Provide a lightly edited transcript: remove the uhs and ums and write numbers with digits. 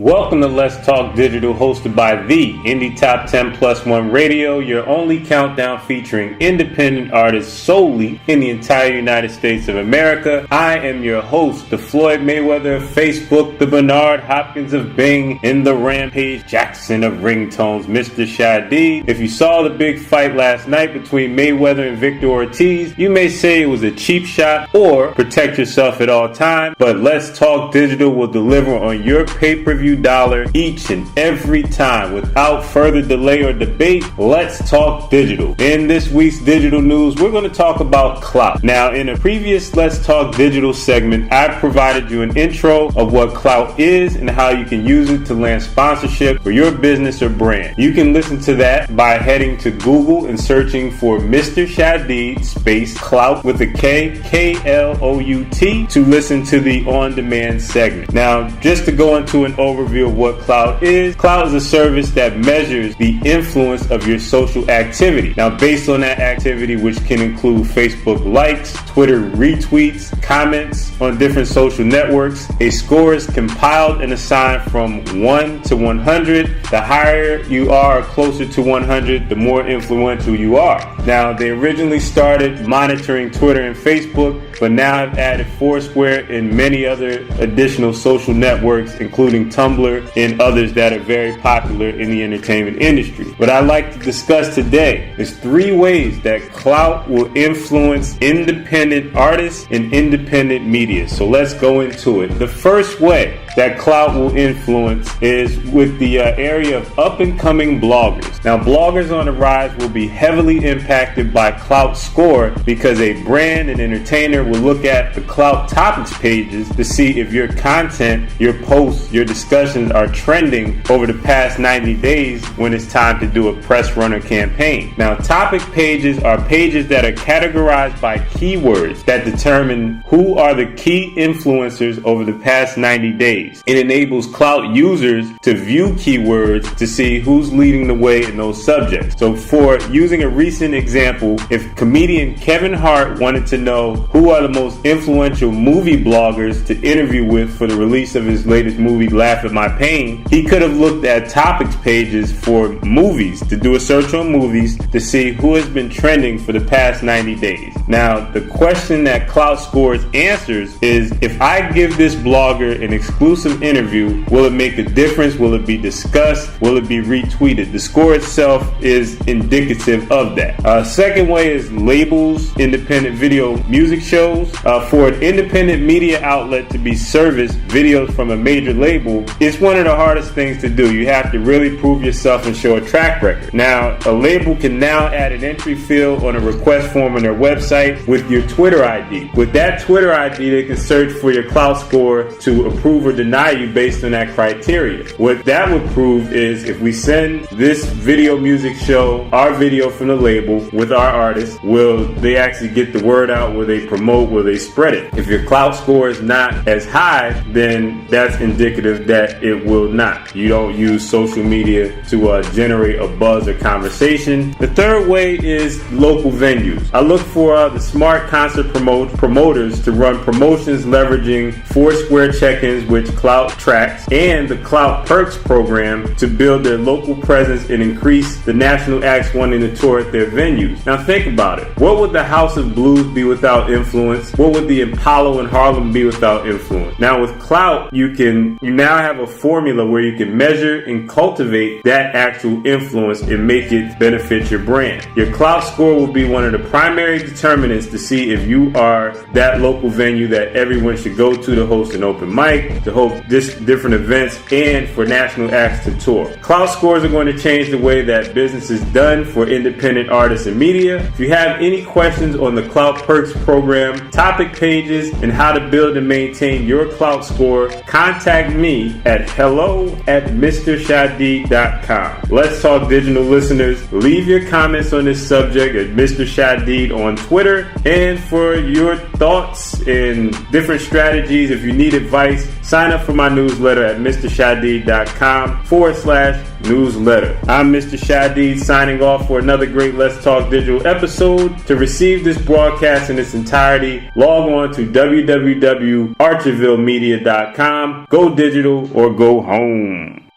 Welcome to Let's Talk Digital, hosted by the Indie Top 10 Plus One Radio, your only countdown featuring independent artists solely in the entire United States of America. I am your host, the Floyd Mayweather of Facebook, the Bernard Hopkins of Bing, and the Rampage Jackson of ringtones, Mr. Shadid. If you saw the big fight last night between Mayweather and Victor Ortiz, you may say it was a cheap shot or protect yourself at all times, but Let's Talk Digital will deliver on your pay-per-view dollar each and every time. Without further delay or debate, let's talk digital. In this week's digital news, we're going to talk about Klout. Now, in a previous Let's Talk Digital segment, I provided you an intro of what Klout is and how you can use it to land sponsorship for your business or brand. You can listen to that by heading to Google and searching for Mr. Shadid space Klout with a K, K-L-O-U-T, to listen to the on-demand segment. Now, just to go into an overview of what Klout is a service that measures the influence of your social activity. Now, based on that activity, which can include Facebook likes, Twitter retweets, comments on different social networks, a score is compiled and assigned from 1 to 100. The higher you are, closer to 100, the more influential you are. Now, they originally started monitoring Twitter and Facebook, but now have added Foursquare and many other additional social networks, including Tumblr and others that are very popular in the entertainment industry. What I'd like to discuss today is 3 ways that Klout will influence independent artists and independent media. So let's go into it. The first way that Klout will influence is with the area of up-and-coming bloggers. Now, bloggers on the rise will be heavily impacted by Klout's score because a brand and entertainer will look at the Klout topics pages to see if your content, your posts, your discussions are trending over the past 90 days when it's time to do a press runner campaign. Now, topic pages are pages that are categorized by keywords that determine who are the key influencers over the past 90 days. It enables Klout users to view keywords to see who's leading the way in those subjects. So for using a recent example, if comedian Kevin Hart wanted to know who are the most influential movie bloggers to interview with for the release of his latest movie, Laugh at My Pain, he could have looked at topics pages for movies to do a search on movies to see who has been trending for the past 90 days. Now, the question that Klout Scores answers is, if I give this blogger an exclusive interview, will it make a difference? Will it be discussed? Will it be retweeted? The score itself is indicative of that. Second way is labels, independent video music shows. For an independent media outlet to be serviced videos from a major label, it's one of the hardest things to do. You have to really prove yourself and show a track record. Now, a label can now add an entry field on a request form on their website with your Twitter ID. With that Twitter ID, they can search for your Klout score to approve or deny you based on that criteria. What that would prove is if we send this video music show, our video from the label with our artist, will they actually get the word out? Will they promote? Will they spread it? If your Klout score is not as high, then that's indicative that it will not. You don't use social media to generate a buzz or conversation. The third way is local venues. I look for the smart concert promoters to run promotions leveraging Foursquare check-ins, which Klout tracks, and the Klout Perks program to build their local presence and increase the national acts wanting to tour at their venues. Now think about it. What would the House of Blues be without influence? What would the Apollo in Harlem be without influence? Now with Klout, you now have a formula where you can measure and cultivate that actual influence and make it benefit your brand. Your Klout score will be one of the primary determinants to see if you are that local venue that everyone should go to host an open mic, to host different events, and for national acts to tour. Klout scores are going to change the way that business is done for independent artists and media. If you have any questions on the Klout Perks program, topic pages, and how to build and maintain your Klout score, contact me at hello@mrshadid.com. Let's Talk Digital listeners, leave your comments on this subject at Mr. Shadid on Twitter. And for your thoughts and different strategies, if you need advice, sign up for my newsletter at MrShadid.com/newsletter. I'm Mr. Shadid signing off for another great Let's Talk Digital episode. To receive this broadcast in its entirety, log on to www.archervillemedia.com. Go digital or go home.